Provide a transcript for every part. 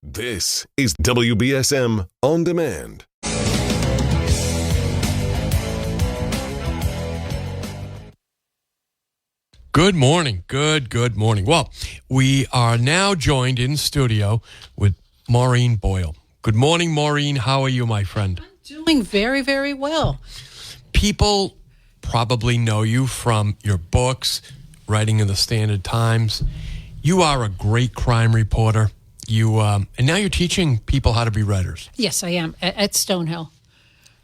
This is WBSM On Demand. Good morning. Good morning. Well, we are now joined in studio with Maureen Boyle. Good morning, Maureen. How are you, my friend? I'm doing very, very well. People probably know you from your books, writing in the Standard Times. You are a great crime reporter. And now you're teaching people how to be writers. Yes, I am at Stonehill.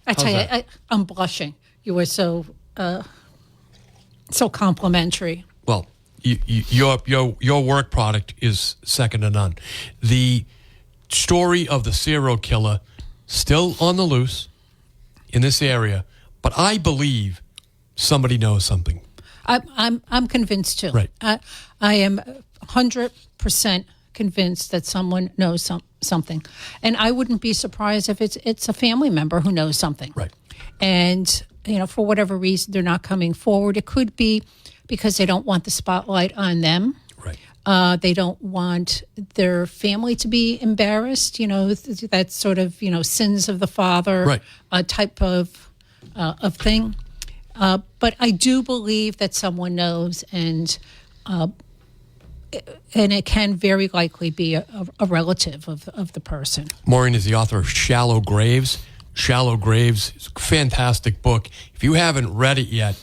How's tell you, that? I'm blushing. You were so complimentary. Well, your work product is second to none. The story of the serial killer still on the loose in this area, but I believe somebody knows something. I'm convinced too. Right. I am 100% convinced that someone knows something, and I wouldn't be surprised if it's a family member who knows something. Right. And for whatever reason they're not coming forward. It could be because they don't want the spotlight on them. Right. They don't want their family to be embarrassed. That sort of sins of the father type of thing. But I do believe that someone knows, and it can very likely be a relative of the person. Maureen is the author of Shallow Graves. Shallow Graves is a fantastic book. If you haven't read it yet,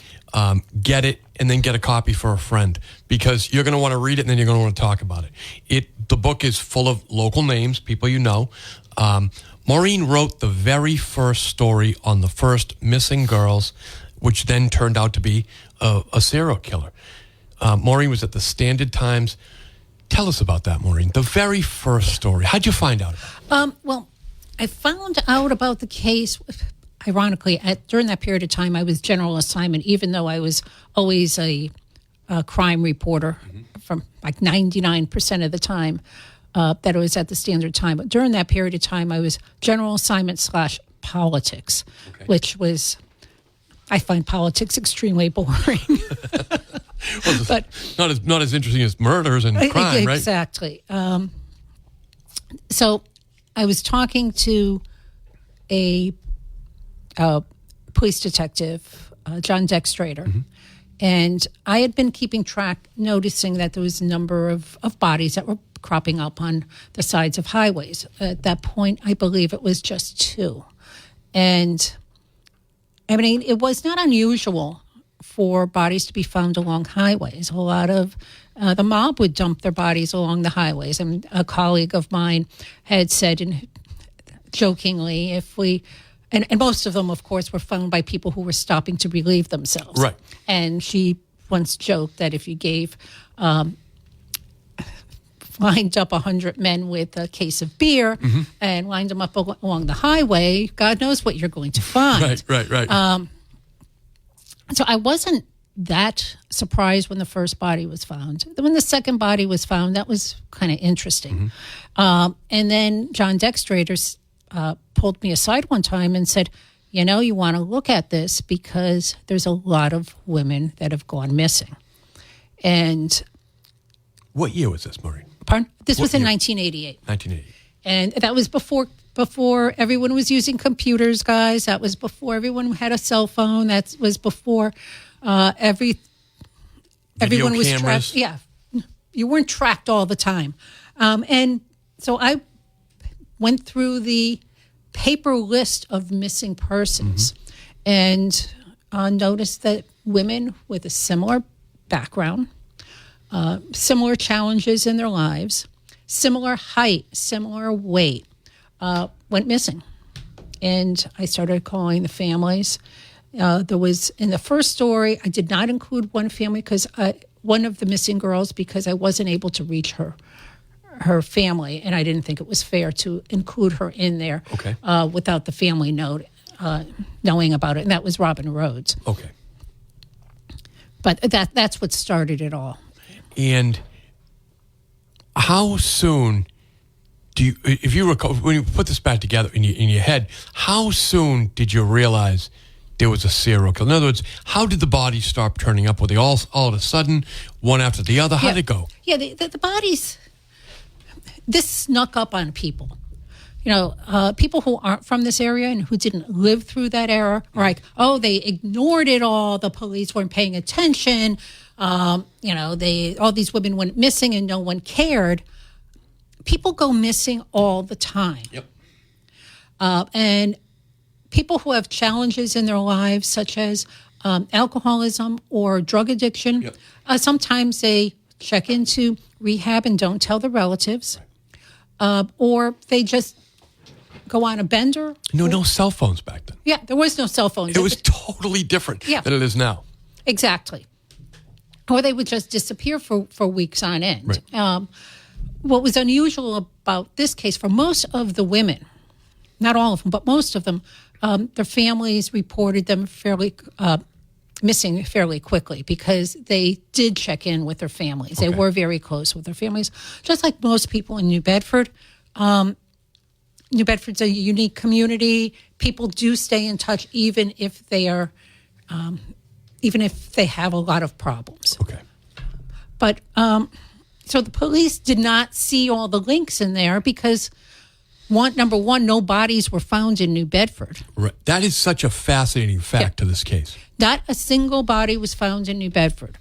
get it and then get a copy for a friend, because you're going to want to read it and then you're going to want to talk about it. The book is full of local names, people you know. Maureen wrote the very first story on the first missing girls, which then turned out to be a serial killer. Maureen was at the Standard Times. Tell us about that, Maureen. The very first story. How'd you find out about it? Well, I found out about the case, ironically, during that period of time, I was general assignment, even though I was always a crime reporter from like 99% of the time that I was at the Standard Time. But during that period of time, I was general assignment / politics, which was, I find politics extremely boring. Well, but not as interesting as murders and crime, right? Exactly. So I was talking to a police detective, John Dextrator, and I had been keeping track, noticing that there was a number of bodies that were cropping up on the sides of highways. At that point, I believe it was just 2. And I mean, it was not unusual for bodies to be found along highways. A lot of the mob would dump their bodies along the highways. And a colleague of mine had said, jokingly, and most of them, of course, were found by people who were stopping to relieve themselves. Right. And she once joked that if you gave lined up 100 men with a case of beer and lined them up along the highway, God knows what you're going to find. Right. So I wasn't that surprised when the first body was found. When the second body was found, that was kind of interesting. And then John Dextrator pulled me aside one time and said, you want to look at this because there's a lot of women that have gone missing. And what year was this, Maureen? Pardon? This was in year? 1988. 1988. And that was before everyone was using computers, guys. That was before everyone had a cell phone. That was before everyone was tracked. Yeah, you weren't tracked all the time. And so I went through the paper list of missing persons and noticed that women with a similar background, similar challenges in their lives, similar height, similar weight, went missing. And I started calling the families. There was, in the first story, I did not include one family one of the missing girls, because I wasn't able to reach her family, and I didn't think it was fair to include her in there without the family knowing about it, and that was Robin Rhodes. Okay. But that's what started it all. And how soon do you, if you recall, when you put this back together in your head, how soon did you realize there was a serial killer? In other words, how did the bodies start turning up? Were they all of a sudden, one after the other? How did it go? Yeah, the bodies, this snuck up on people. People who aren't from this area and who didn't live through that era are like, oh, they ignored it all. The police weren't paying attention. All these women went missing and no one cared. People go missing all the time. Yep. And people who have challenges in their lives, such as alcoholism or drug addiction, sometimes they check into rehab and don't tell the relatives, or they just go on a bender. No cell phones back then. Yeah, there was no cell phones. It was totally different than it is now. Exactly. Or they would just disappear for weeks on end. Right. What was unusual about this case, for most of the women, not all of them, but most of them, their families reported them missing fairly quickly because they did check in with their families. Okay. They were very close with their families, just like most people in New Bedford. New Bedford's a unique community. People do stay in touch even if they are, even if they have a lot of problems. Okay. But so the police did not see all the links in there because number one, no bodies were found in New Bedford. Right. That is such a fascinating fact to this case. Not a single body was found in New Bedford.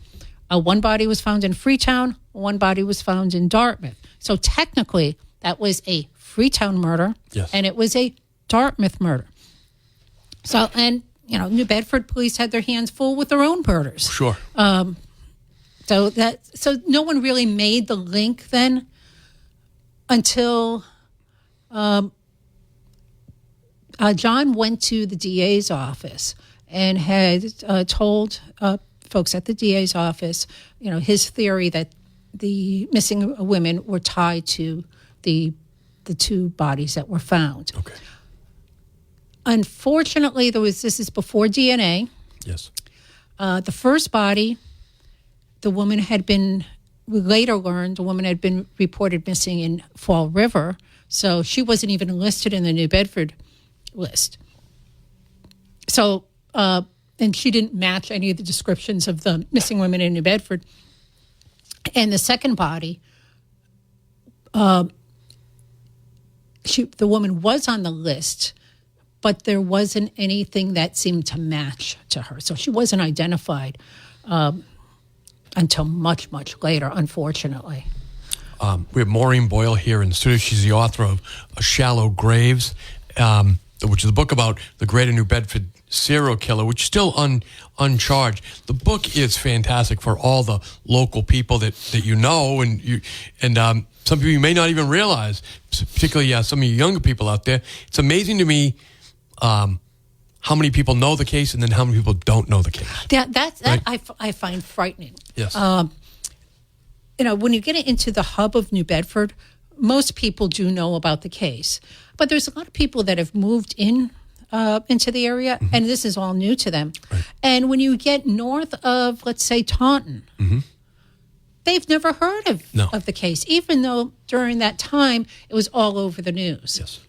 One body was found in Freetown. One body was found in Dartmouth. So technically, that was a Freetown murder, and it was a Dartmouth murder. So, and New Bedford police had their hands full with their own murders. Sure. So no one really made the link then until John went to the DA's office and had told folks at the DA's office, his theory that the missing women were tied to the two bodies that were found. Okay. Unfortunately, this is before DNA. Yes. The first body, we later learned the woman had been reported missing in Fall River, so she wasn't even listed in the New Bedford list. So, and she didn't match any of the descriptions of the missing women in New Bedford. And the second body, the woman was on the list, but there wasn't anything that seemed to match to her. So she wasn't identified until much, much later, unfortunately. We have Maureen Boyle here in the studio. She's the author of Shallow Graves, which is a book about the Greater New Bedford serial killer, which is still uncharged. The book is fantastic for all the local people that you know, and some people you may not even realize, particularly some of you younger people out there. It's amazing to me how many people know the case and then how many people don't know the case. Yeah, I find frightening. Yes. When you get into the hub of New Bedford, most people do know about the case. But there's a lot of people that have moved into the area, and this is all new to them. Right. And when you get north of, let's say, Taunton, they've never heard of the case, even though during that time it was all over the news. Yes.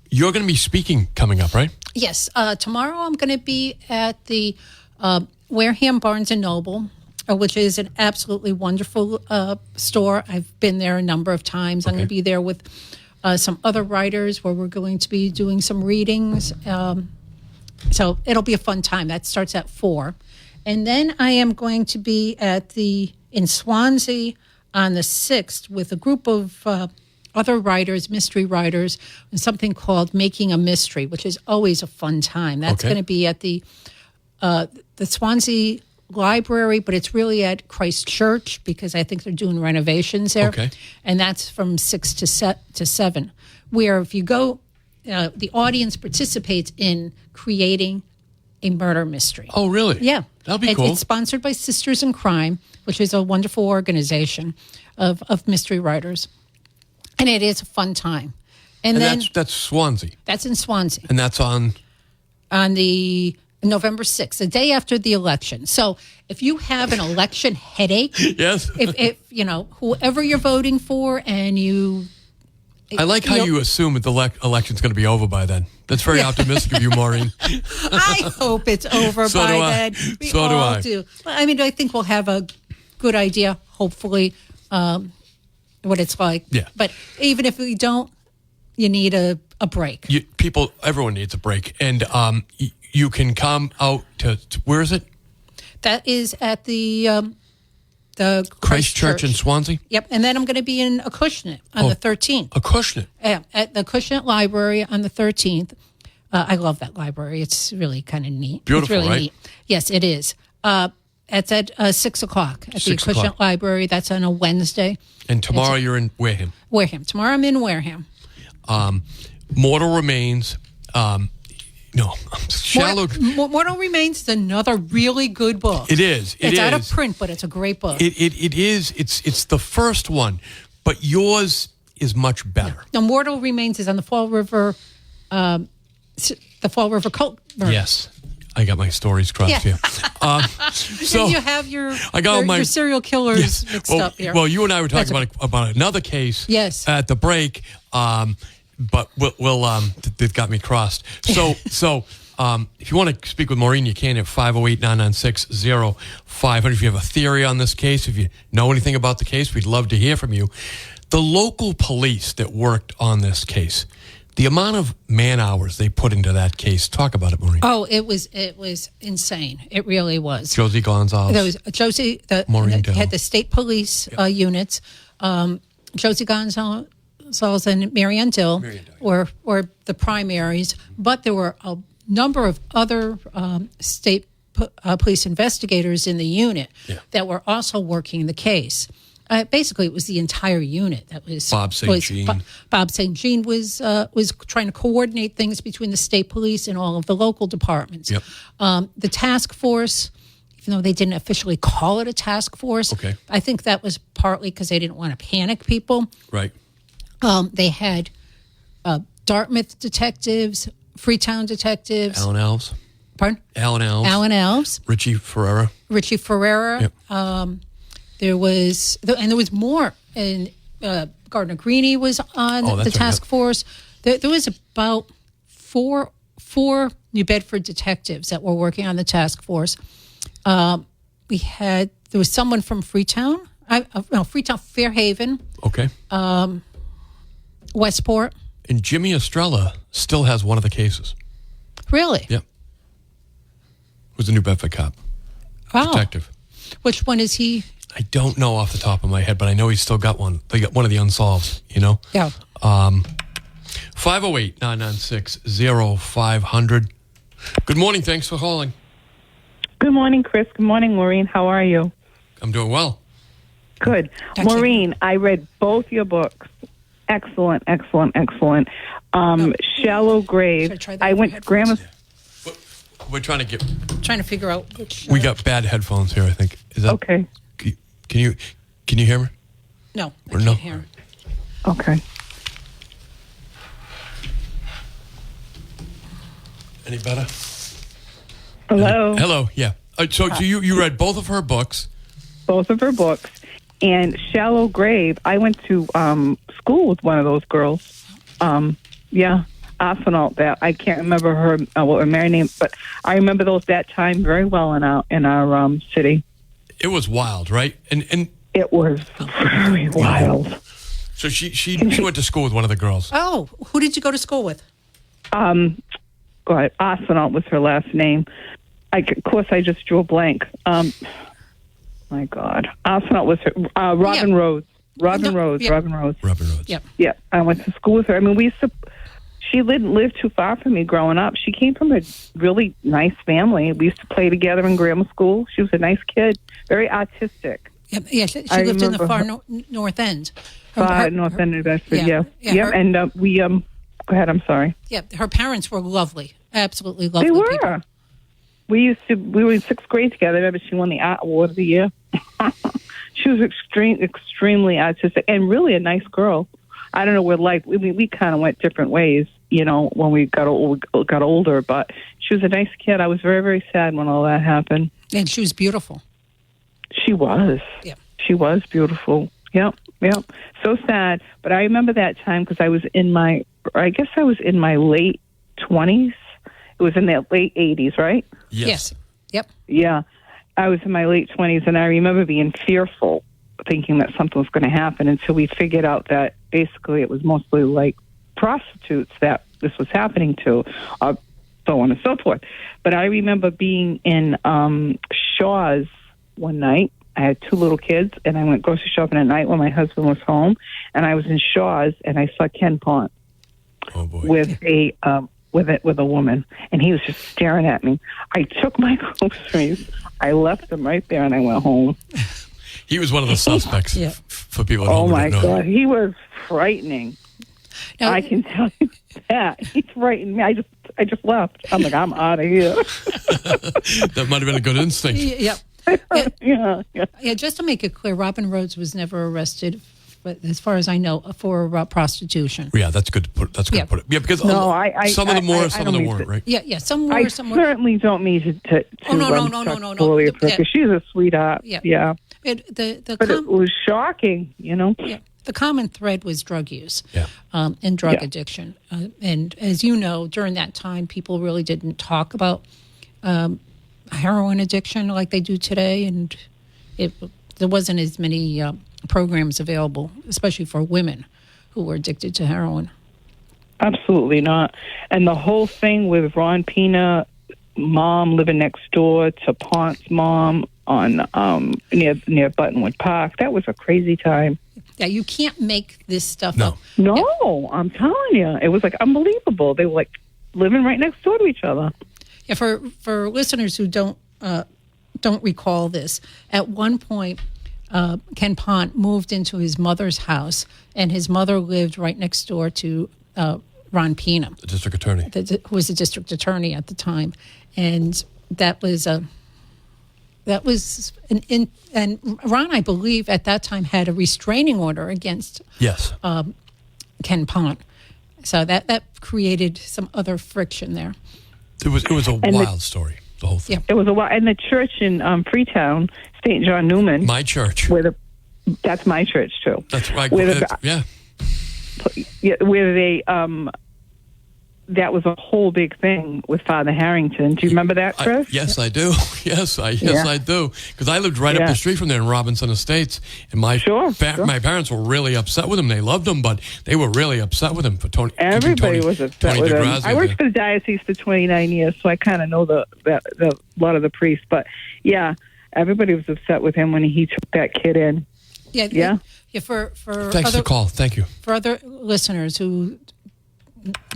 You're going to be speaking coming up, right? Yes. Tomorrow I'm going to be at the Wareham Barnes & Noble, which is an absolutely wonderful store. I've been there a number of times. Okay. I'm going to be there with some other writers where we're going to be doing some readings. So it'll be a fun time. That starts at 4:00. And then I am going to be in Swansea on the 6th with a group of other writers, mystery writers, and something called Making a Mystery, which is always a fun time. That's going to be at the Swansea Library, but it's really at Christ Church because I think they're doing renovations there. Okay. And that's from 6 to 7, where if you go, the audience participates in creating a murder mystery. Oh, really? Yeah. That'll be cool. It's sponsored by Sisters in Crime, which is a wonderful organization of mystery writers. And it is a fun time. And then that's Swansea. That's in Swansea. And that's on the November 6th, the day after the election. So if you have an election headache, yes, if whoever you're voting for, and I like how you assume that the election's going to be over by then. That's very optimistic of you, Maureen. I hope it's over by then. We so all do. I mean, I think we'll have a good idea, hopefully, what it's like. Yeah. But even if we don't, you need a break. Everyone needs a break. And you can come out to where is it? That is at the Christ Church in Swansea? Yep. And then I'm going to be in Acushnet on the 13th. Acushnet? Yeah, at the Acushnet Library on the 13th. I love that library. It's really kind of neat. Beautiful, it's really right? neat. Yes, it is. It's at 6 o'clock at the 6 o'clock. Acushnet Library. That's on a Wednesday. And tomorrow you're in Wareham. Tomorrow I'm in Wareham. Mortal Remains. Shallow. Mortal Remains is another really good book. It is. It's out of print, but it's a great book. It is. It's the first one, but yours is much better. The Mortal Remains is on the Fall River cult burn. Yes. I got my stories crossed here. So you have your serial killers mixed up here. Well, you and I were talking about another case. Yes. At the break, but it got me crossed. So if you want to speak with Maureen, you can at 508-996-0500. If you have a theory on this case, if you know anything about the case, we'd love to hear from you. The local police that worked on this case, the amount of man hours they put into that case. Talk about it, Maureen. Oh, it was insane. It really was. Josie Gonzalez. There was Josie. Maureen had the state police units. Josie Gonzalez and Marianne Dill were the primaries, but there were a number of other state police investigators in the unit that were also working the case. Basically, it was the entire unit that was. Bob St. Jean. Bob St. Jean was trying to coordinate things between the state police and all of the local departments. Yep. The task force, even though they didn't officially call it a task force, I think that was partly because they didn't want to panic people. Right. They had Dartmouth detectives, Freetown detectives. Alan Alves. Pardon? Alan Alves. Richie Ferreira. Yep. There was more, and Gardner Greene was on the task force. There was about four New Bedford detectives that were working on the task force. There was someone from Freetown, Fairhaven. Okay. Westport. And Jimmy Estrella still has one of the cases. Really? Yep. Who's a New Bedford cop. Oh. Detective. Which one is he? I don't know off the top of my head, but I know he's still got one. They got one of the unsolved, Yeah. 508-996-0500. Good morning. Thanks for calling. Good morning, Chris. Good morning, Maureen. How are you? I'm doing well. Good. Maureen, I read both your books. Excellent. Shallow Grave. I went to Grandma's. We're trying to figure out which. We got bad headphones here, I think. Is that okay? Can you hear me? No, I can't hear. Okay. Any better? Hello. Hello. Yeah. So you read both of her books. Both of her books. And Shallow Grave, I went to school with one of those girls. Astronaut. That I can't remember her married name, but I remember that time very well in our city. It was wild, right? And it was very wild. So she went to school with one of the girls. Oh, who did you go to school with? Astronaut was her last name. Of course, I just drew a blank. My God, Astronaut was her. Robin Rhodes. Robin Rhodes. Yep. Yeah, I went to school with her. I mean, she didn't live too far from me growing up. She came from a really nice family. We used to play together in grammar school. She was a nice kid, very artistic. Yep. Yeah, she lived in the far north end. North end of Bedford, yeah. And we, go ahead, I'm sorry. Yeah, her parents were lovely, absolutely lovely. They were. People. We were in sixth grade together. I remember she won the Art Award of the Year. She was extremely artistic and really a nice girl. I don't know, we kind of went different ways, when we got older, but she was a nice kid. I was very, very sad when all that happened. And she was beautiful. She was. Yeah. She was beautiful. Yep. So sad. But I remember that time because I was in my late 20s. It was in the late 80s, right? Yes. Yep. Yeah. I was in my late 20s, and I remember being fearful thinking that something was going to happen until we figured out that basically it was mostly like prostitutes that this was happening to, so on and so forth. But I remember being in Shaw's one night. I had 2 little kids, and I went grocery shopping at night when my husband was home, and I was in Shaw's, and I saw Ken Pont with a woman, and he was just staring at me. I took my groceries, I left them right there, and I went home. He was one of the suspects for people at home. Oh my God, he was frightening. Now, I can tell you that. He frightened me. I just left. I'm like, I'm out of here. That might have been a good instinct. Yep. Yeah. Just to make it clear, Robin Rhodes was never arrested, but as far as I know, for prostitution. Yeah, that's good to put. That's good to put it. Yeah, because some of them were, some of them weren't, right? Yeah, some were. I some were. certainly don't mean to no. She's a sweetheart. Yeah. But it was shocking, Yeah. The common thread was drug use and drug addiction. And as you know, during that time, people really didn't talk about heroin addiction like they do today. And there wasn't as many programs available, especially for women who were addicted to heroin. Absolutely not. And the whole thing with Ron Pina, mom living next door to Pont's mom on near Buttonwood Park, that was a crazy time. Yeah, you can't make this stuff up. No, I'm telling you. It was like unbelievable. They were like living right next door to each other. Yeah, for listeners who don't recall this, at one point, Ken Pont moved into his mother's house, and his mother lived right next door to Ron Pina, the district attorney, who was the district attorney at the time, and that was and Ron, I believe, at that time had a restraining order against Ken Pont, so that created some other friction there. It was a wild story. The whole thing. Yeah. It was a wild, and the church in Freetown, St. John Newman, my church. That's my church too. That's right. Where they that was a whole big thing with Father Harrington. Do you remember that, Chris? Yes, I do. Yes, I do. Because I lived right up the street from there in Robinson Estates, and my parents were really upset with him. They loved him, but they were really upset with him for Tony. Everybody was upset with him. I worked for the diocese for 29 years, so I kind of know the lot of the priests. But yeah, everybody was upset with him when he took that kid in. Yeah. For thanks for the call. Thank you. For other listeners who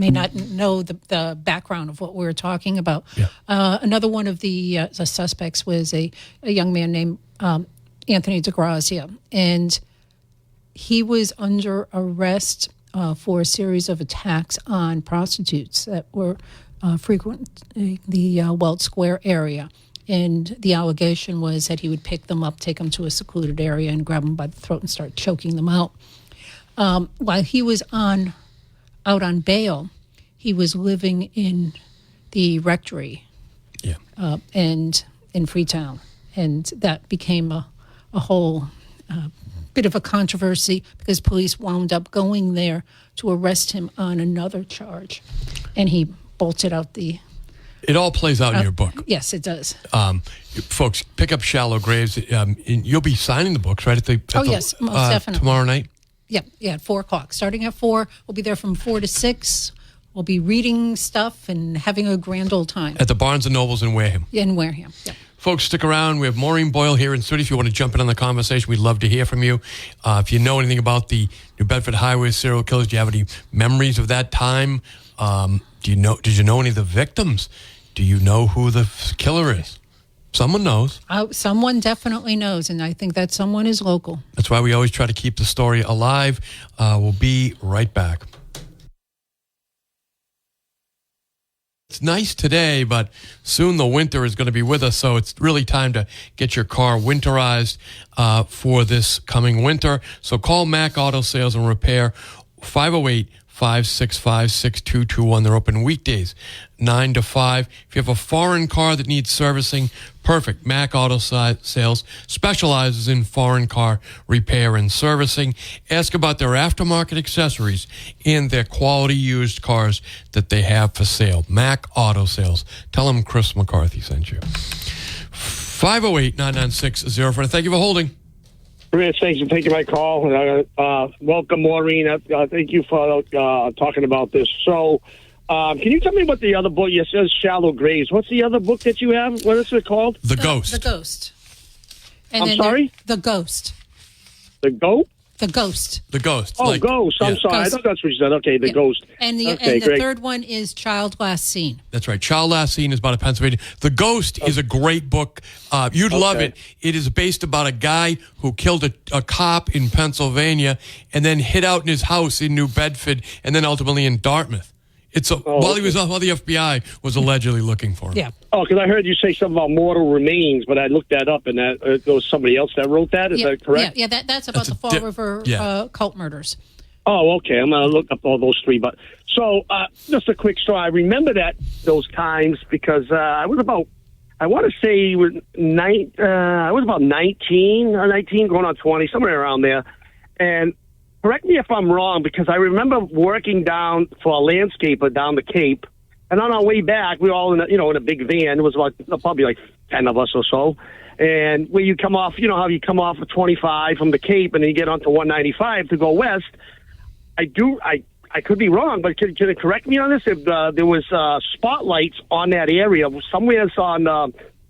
may not know the background of what we're talking about. Yeah. Another one of the suspects was a young man named Anthony DeGrazia, and he was under arrest for a series of attacks on prostitutes that were frequent the Weld Square area. And the allegation was that he would pick them up, take them to a secluded area, and grab them by the throat and start choking them out. While he was out on bail, he was living in the rectory and in Freetown. And that became a whole bit of a controversy because police wound up going there to arrest him on another charge. And he bolted out the... It all plays out in your book. Yes, it does. Folks, pick up Shallow Graves. You'll be signing the books, right? Yes, most definitely. Tomorrow night? Yeah, at 4 o'clock. Starting at 4. We'll be there from 4 to 6. We'll be reading stuff and having a grand old time. At the Barnes & Nobles in Wareham. In Wareham, yeah. Folks, stick around. We have Maureen Boyle here in studio. If you want to jump in on the conversation, we'd love to hear from you. If you know anything about the New Bedford Highway serial killers, do you have any memories of that time? Did you know any of the victims? Do you know who the killer is? Someone knows. Someone definitely knows, and I think that someone is local. That's why we always try to keep the story alive. We'll be right back. It's nice today, but soon the winter is going to be with us, so it's really time to get your car winterized for this coming winter. So call Mac Auto Sales and Repair, 508-565-6221. They're open weekdays, 9 to 5. If you have a foreign car that needs servicing, perfect. Mac Auto Sales specializes in foreign car repair and servicing. Ask about their aftermarket accessories and their quality used cars that they have for sale. Mac Auto Sales. Tell them Chris McCarthy sent you. 508-996-04. Thank you for holding. Rich, thanks for taking my call. Welcome, Maureen. Thank you for talking about this. So, can you tell me what the other book? It says Shallow Graves. What's the other book that you have? What is it called? The Ghost. The Ghost. And I'm sorry? The Ghost. The Goat? The Ghost. The Ghost. Oh, Ghost. I'm sorry. Ghost. I thought that's what you said. Okay, The Ghost. And the great. third one is Child Last Seen. That's right. Child Last Seen is about a Pennsylvania. The Ghost is a great book. You'd love it. It is based about a guy who killed a cop in Pennsylvania and then hid out in his house in New Bedford and then ultimately in Dartmouth. While the FBI was allegedly looking for him. Yeah. Oh, because I heard you say something about mortal remains, but I looked that up, and that it was somebody else that wrote that. Is that correct? Yeah, that's about the Fall River cult murders. Oh, okay. I'm going to look up all those three. But so, just a quick story. I remember those times because I was about, I want to say, I was about 19 going on 20, somewhere around there, and. Correct me if I'm wrong, because I remember working down for a landscaper down the Cape, and on our way back, we were all in a big van. It was probably like 10 of us or so. And where you come off, how you come off of 25 from the Cape, and then you get onto 195 to go west. I could be wrong, but can you correct me on this? If there was spotlights on that area, somewhere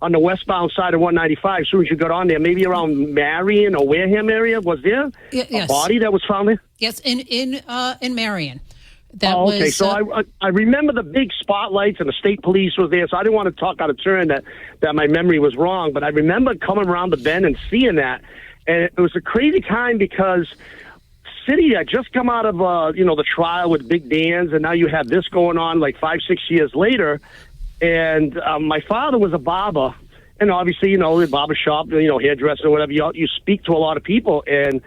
on the westbound side of 195, as soon as you got on there, maybe around Marion or Wareham area, was there a body that was found there? Yes, in Marion. Okay. So I remember the big spotlights and the state police was there, so I didn't want to talk out of turn that my memory was wrong, but I remember coming around the bend and seeing that, and it was a crazy time because city had just come out of the trial with Big Dan's, and now you have this going on like 5-6 years later. And my father was a barber, and obviously, the barber shop, hairdresser, whatever. You speak to a lot of people, and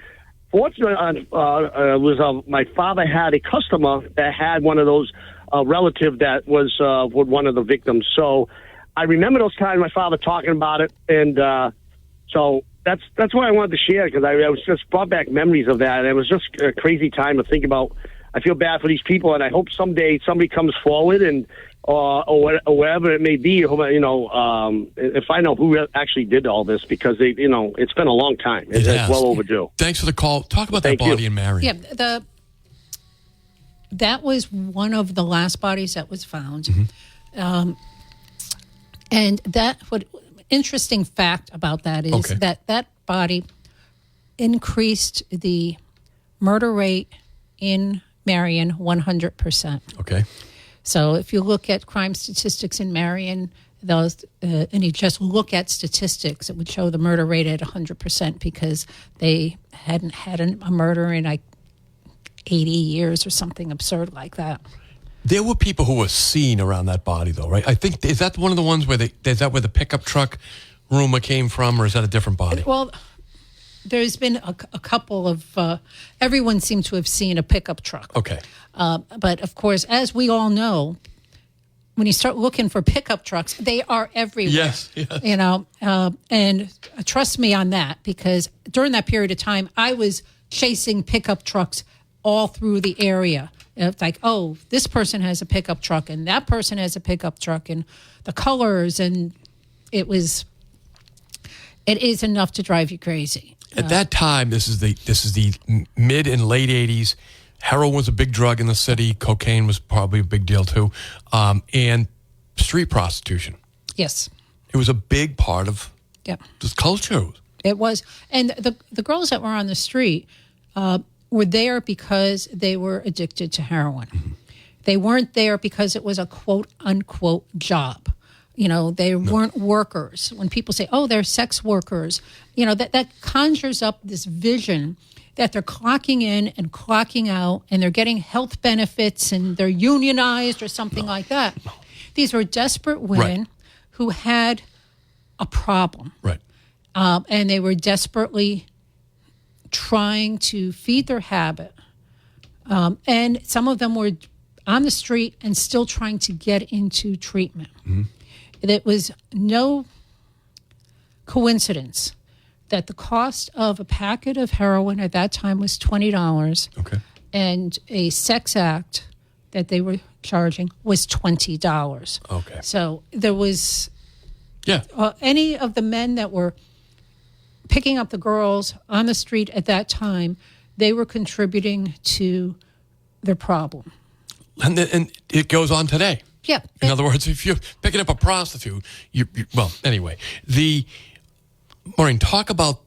fortunately, my father had a customer that had one of those relative that was one of the victims. So I remember those times my father talking about it, and so that's why I wanted to share, because I was just brought back memories of that, and it was just a crazy time to think about. I feel bad for these people, and I hope someday somebody comes forward and. Or wherever it may be, and find out who actually did all this, because it's been a long time. It's well overdue. Thanks for the call. Talk about that body in Marion. Yeah, that was one of the last bodies that was found, and what interesting fact about that is that body increased the murder rate in Marion 100%. Okay. So if you look at crime statistics in Marion, and you just look at statistics, it would show the murder rate at 100% because they hadn't had a murder in like 80 years or something absurd like that. There were people who were seen around that body, though, right? I think, is that one of the ones where the pickup truck rumor came from, or is that a different body? Well, there's been a couple of, everyone seemed to have seen a pickup truck. Okay. But of course, as we all know, when you start looking for pickup trucks, they are everywhere. Yes. And trust me on that, because during that period of time, I was chasing pickup trucks all through the area. It's like, oh, this person has a pickup truck, and that person has a pickup truck, and the colors, and it is enough to drive you crazy. At that time, this is the mid and late 80s. Heroin was a big drug in the city. Cocaine was probably a big deal too, and street prostitution. Yes, it was a big part of this culture. It was, and the girls that were on the street were there because they were addicted to heroin. Mm-hmm. They weren't there because it was a quote unquote job. They weren't workers. When people say, "Oh, they're sex workers," that conjures up this vision that they're clocking in and clocking out, and they're getting health benefits, and they're unionized or something like that. No. These were desperate women who had a problem, and they were desperately trying to feed their habit. And some of them were on the street and still trying to get into treatment. Mm-hmm. It was no coincidence that the cost of a packet of heroin at that time was $20. Okay. And a sex act that they were charging was $20. Okay. So there was any of the men that were picking up the girls on the street at that time, they were contributing to their problem. And it goes on today. Yeah. In other words, if you're picking up a prostitute, well, anyway, Maureen, talk about,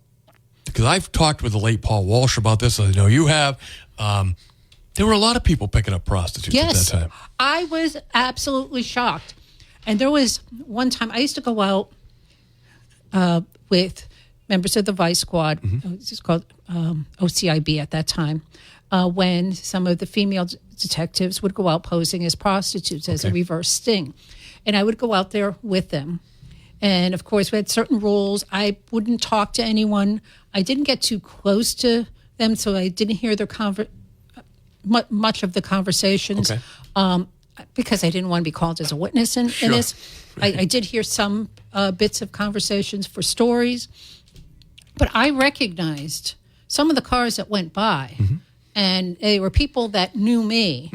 because I've talked with the late Paul Walsh about this, I know you have. There were a lot of people picking up prostitutes at that time. I was absolutely shocked. And there was one time I used to go out with members of the Vice Squad. Mm-hmm. It was just called OCIB at that time, when some of the female detectives would go out posing as prostitutes as a reverse sting. And I would go out there with them. And, of course, we had certain rules. I wouldn't talk to anyone. I didn't get too close to them, so I didn't hear their much of the conversations because I didn't want to be called as a witness in this. I did hear some bits of conversations for stories. But I recognized some of the cars that went by, and they were people that knew me.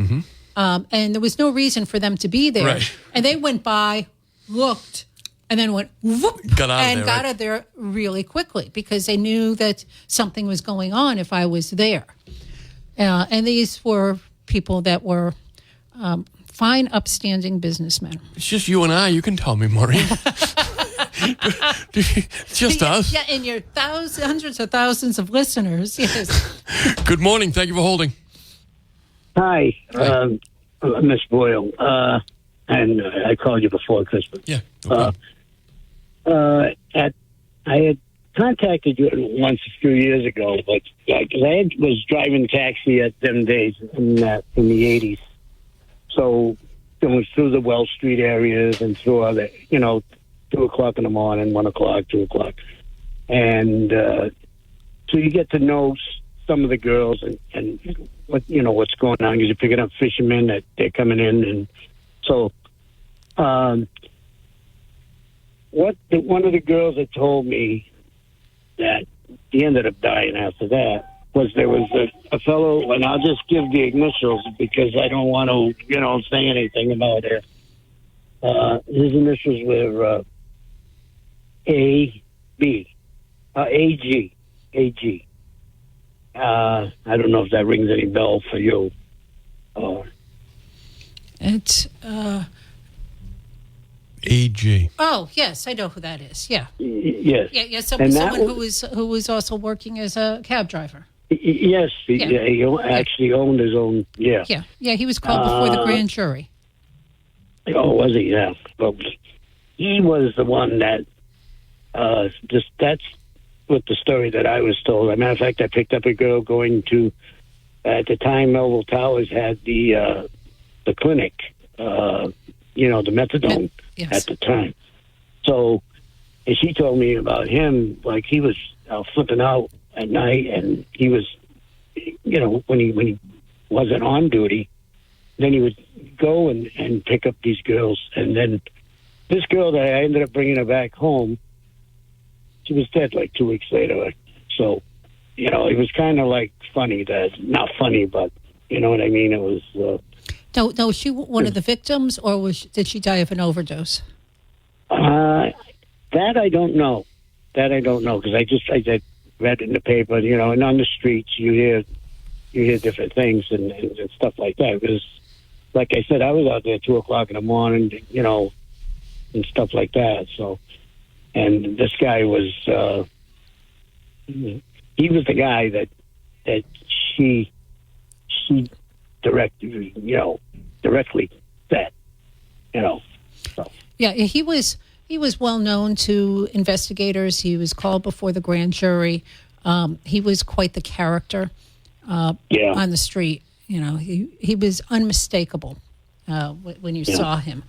And there was no reason for them to be there. Right. And they went by, looked, and then went whoop, got out of there really quickly because they knew that something was going on if I was there. And these were people that were fine, upstanding businessmen. It's just you and I. You can tell me, Maureen. It's just us. Yeah, and your hundreds of thousands of listeners. Yes. Good morning. Thank you for holding. Hi. Miss Boyle. And I called you before Christmas. Yeah. Okay. I had contacted you once a few years ago, but I was driving taxi at them days in the 80s. So going through the Wells Street areas and through other, 2 o'clock in the morning, 1 o'clock, 2 o'clock. And so you get to know some of the girls and what's going on because you're picking up fishermen that they're coming in. And so one of the girls that told me that he ended up dying after that was there was a fellow, and I'll just give the initials because I don't want to, say anything about it. His initials were A.B. A.G. A.G. I don't know if that rings any bell for you. It's A.G. Oh, yes, I know who that is. Yeah. Yes. Yeah. Someone who was also working as a cab driver. Yes. He actually owned his own. Yeah. Yeah. He was called before the grand jury. Oh, was he? Yeah. Well, he was the one that. That's what the story that I was told. As a matter of fact, I picked up a girl going to. At the time, Melville Towers had the clinic. The methadone at the time. So, and she told me about him, like he was flipping out at night, and he was, when he wasn't on duty, then he would go and pick up these girls, and then this girl that I ended up bringing her back home, she was dead like 2 weeks later. So, it was kind of like funny not funny, but you know what I mean. It was. No, was she one of the victims, or did she die of an overdose? That I don't know. Because I read it in the paper, and on the streets you hear different things and stuff like that. Because, like I said, I was out there 2 o'clock in the morning, and stuff like that. So, and this guy was, he was the guy that she directly said, So. Yeah, he was well known to investigators. He was called before the grand jury. He was quite the character on the street. He was unmistakable when you saw him.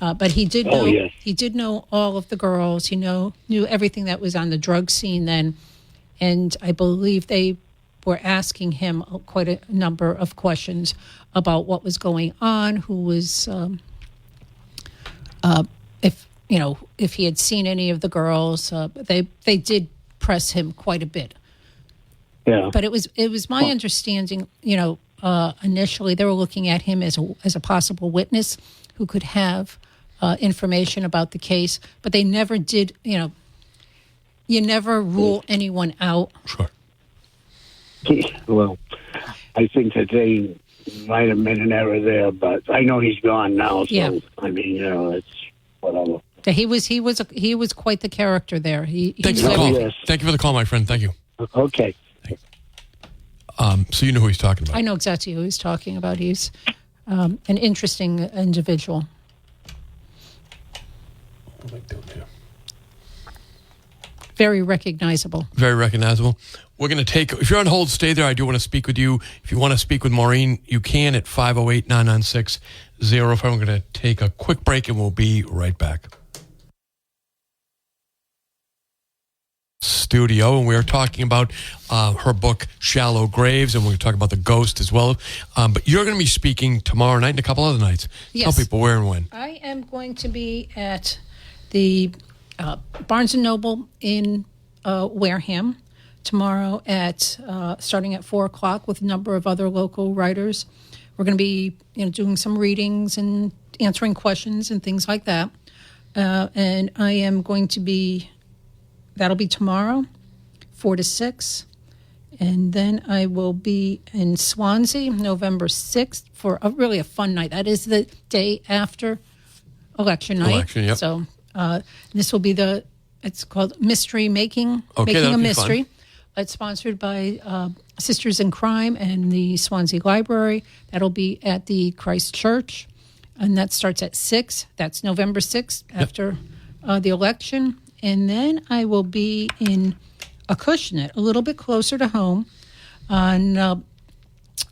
But he did know he did know all of the girls. He knew everything that was on the drug scene then, and I believe they were asking him quite a number of questions about what was going on, who was, if he had seen any of the girls. They did press him quite a bit. Yeah. But it was my understanding, initially they were looking at him as a possible witness who could have information about the case, but they never did, You never rule anyone out. Sure. Well, I think that they might have been an error there, but I know he's gone now. So Yeah. I mean, it's whatever. He was quite the character there. Thank you for the call. Yes. Thank you for the call, my friend. Thank you. Okay. So you know who he's talking about. I know exactly who he's talking about. He's an interesting individual. What am I doing here? Very recognizable. Very recognizable. We're going to take, if you're on hold, stay there. I do want to speak with you. If you want to speak with Maureen, you can at 508-996-05. We're going to take a quick break and we'll be right back. Studio, and we are talking about her book, Shallow Graves, and we're talking about the ghost as well. But you're going to be speaking tomorrow night and a couple other nights. Yes. Tell people where and when. I am going to be at the Barnes & Noble in Wareham tomorrow at starting at 4 o'clock with a number of other local writers. We're going to be doing some readings and answering questions and things like that. And I am going to be, that'll be tomorrow, 4 to 6. And then I will be in Swansea, November 6th, for really a fun night. That is the day after election night. Election, yep. So this will be it's called Mystery Making, Okay, Making that'll a be Mystery. fun. It's sponsored by Sisters in Crime and the Swansea Library. That'll be at the Christ Church, and that starts at 6. That's November 6th after the election. And then I will be in Acushnet, a little bit closer to home, on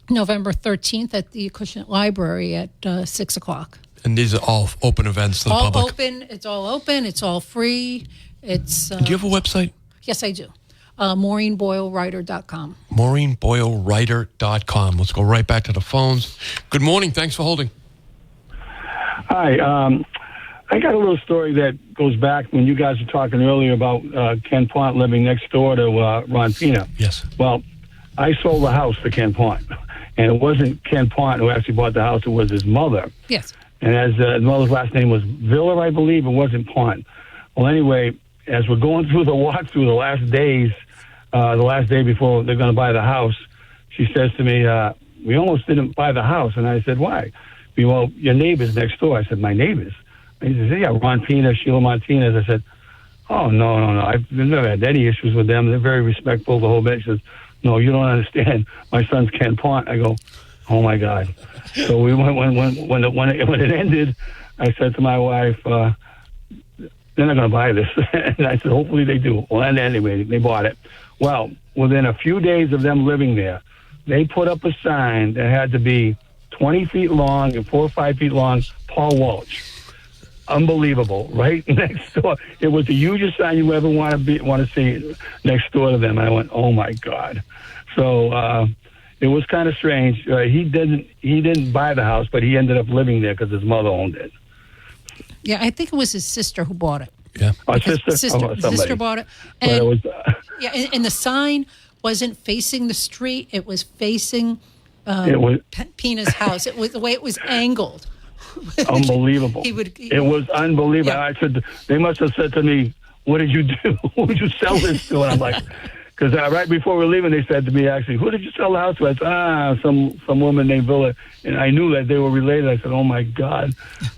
November 13th at the Acushnet Library at 6 o'clock. And these are all open events to the All public. open. It's all open. It's all free. It's. Do you have a website? Yes, I do. MaureenBoyleWriter.com. MaureenBoyleWriter.com. Let's go right back to the phones. Good morning. Thanks for holding. Hi. I got a little story that goes back when you guys were talking earlier about Ken Pont living next door to Ron Pina. Yes. Well, I sold the house to Ken Pont, and it wasn't Ken Pont who actually bought the house. It was his mother. Yes. And as his mother's last name was Villa, I believe, it wasn't Pont. Well, anyway, as we're going through the walkthrough the last day before they're going to buy the house, she says to me, we almost didn't buy the house. And I said, why? Well, your neighbor's next door. I said, my neighbors? And he said, yeah, Ron Pina, Sheila Martinez. I said, oh, no. I've never had any issues with them. They're very respectful, the whole bit. She says, no, you don't understand. My son's Ken Pont. I go, oh, my God. So we went, when it ended, I said to my wife, they're not going to buy this. And I said, hopefully they do. Well, and anyway, they bought it. Well, within a few days of them living there, they put up a sign that had to be 20 feet long and 4 or 5 feet long, Paul Walsh. Unbelievable, right next door. It was the hugest sign you ever want to see next door to them. And I went, oh, my God. So it was kind of strange. He didn't buy the house, but he ended up living there because his mother owned it. Yeah, I think it was his sister who bought it. Yeah. Sister bought it. And, But it was, and the sign wasn't facing the street. It was facing Pina's house. It was the way it was angled. Unbelievable. It was unbelievable. Yeah. I said, they must have said to me, what did you do? Who did you sell this to? And I'm like, because right before we were leaving, they said to me, actually, who did you sell the house to? I said, some woman named Villa. And I knew that they were related. I said, oh, my God.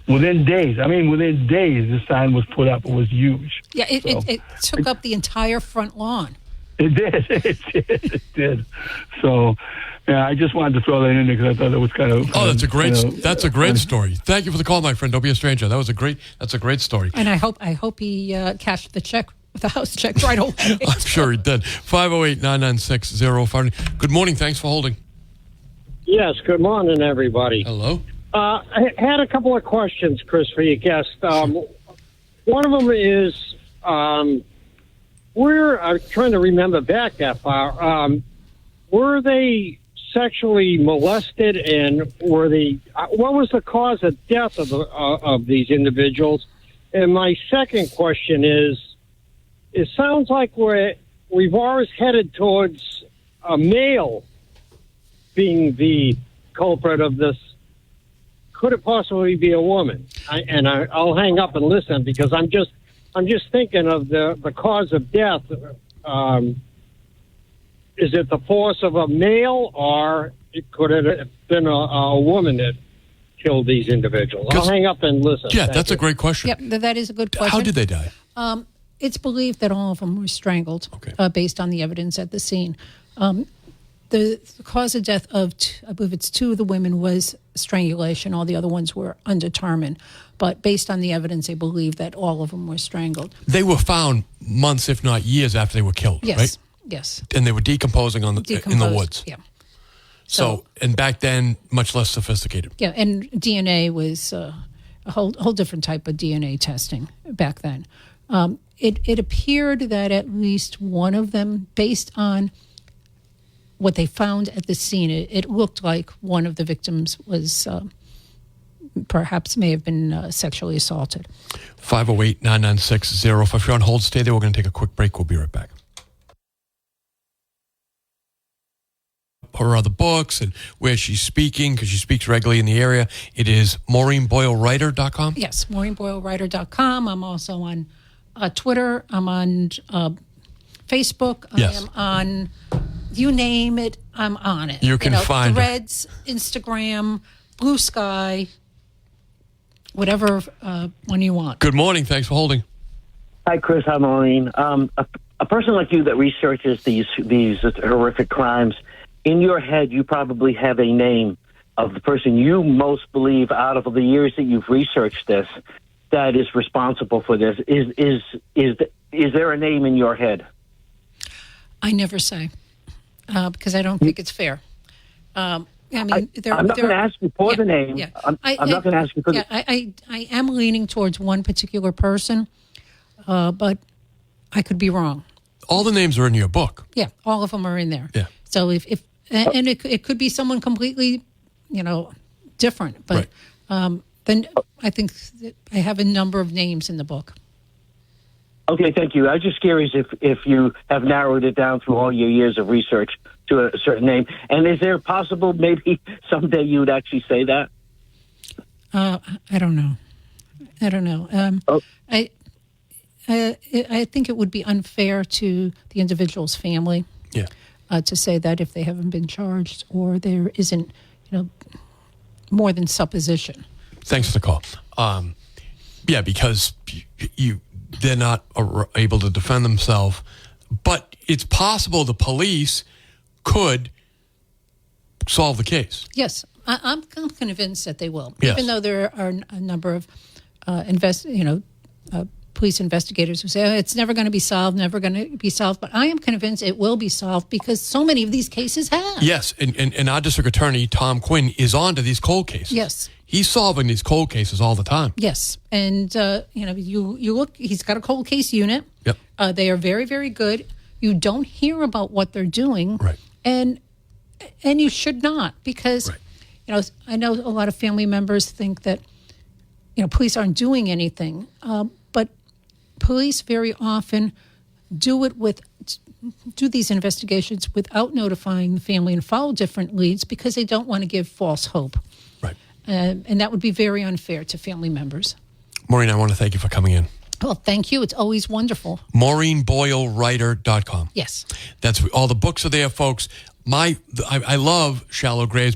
Within days, this sign was put up. It was huge. Yeah, it took up the entire front lawn. It did. It did. So, yeah, I just wanted to throw that in there because I thought it was kind of. Oh, that's a great story. Thank you for the call, my friend. Don't be a stranger. That's a great story. And I hope he cashed the check, the house check right away. I'm sure he did. 508-996-05. Good morning. Thanks for holding. Yes. Good morning, everybody. Hello. I had a couple of questions, Chris, for your guest. One of them is, I'm trying to remember back that far. Were they sexually molested, and what was the cause of death of these individuals? And my second question is, it sounds like we've always headed towards a male being the culprit of this. Could it possibly be a woman? I'll hang up and listen because I'm just I'm just thinking of the cause of death. Is it the force of a male, or could it have been a woman that killed these individuals? I'll hang up and listen. Yeah, that's a great question. Yep, that is a good question. How did they die? It's believed that all of them were strangled, based on the evidence at the scene. The cause of death of, I believe it's 2 of the women, was strangulation. All the other ones were undetermined. But based on the evidence, they believe that all of them were strangled. They were found months, if not years, after they were killed, right? Yes. And they were decomposing in the woods. Yeah. So, and back then, much less sophisticated. Yeah, and DNA was a whole different type of DNA testing back then. It appeared that at least one of them, based on what they found at the scene, it looked like one of the victims was perhaps may have been sexually assaulted. 508-996-05. If you're on hold, stay there. We're going to take a quick break. We'll be right back. Her other books and where she's speaking, because she speaks regularly in the area. It is MaureenBoyleWriter.com? Yes, MaureenBoyleWriter.com. I'm also on Twitter. I'm on Facebook. Yes. I am on, you name it, I'm on it. You can find Threads, Instagram, Blue Sky, whatever one you want. Good morning. Thanks for holding. Hi, Chris. Hi, Maureen. A person like you that researches these horrific crimes, in your head, you probably have a name of the person you most believe, out of the years that you've researched this, that is responsible for this. Is there a name in your head? I never say, because I don't think it's fair. I mean, I'm not going to ask you for the name. Yeah. I'm not going to ask you for I am leaning towards one particular person, but I could be wrong. All the names are in your book. Yeah, all of them are in there. Yeah. So if it could be someone completely, different. But then I think that I have a number of names in the book. Okay, thank you. I was just curious if you have narrowed it down through all your years of research to a certain name. And is there possible maybe someday you would actually say that? I don't know. I think it would be unfair to the individual's family. Yeah. To say that if they haven't been charged or there isn't, more than supposition. Thanks for the call. Yeah, because they're not able to defend themselves, but it's possible the police could solve the case. Yes, I'm convinced that they will. Yes. Even though there are a number of police investigators who say it's never going to be solved. But I am convinced it will be solved because so many of these cases have. Yes, and our district attorney, Tom Quinn, is on to these cold cases. Yes. He's solving these cold cases all the time. Yes, and you look. He's got a cold case unit. Yep. They are very, very good. You don't hear about what they're doing, right? And you should not, because I know a lot of family members think that police aren't doing anything, but police very often do these investigations without notifying the family and follow different leads because they don't want to give false hope. Right. And that would be very unfair to family members. Maureen, I want to thank you for coming in. Well, thank you. It's always wonderful. MaureenBoyleWriter.com. Yes. That's all the books are there, folks. I love Shallow Graves.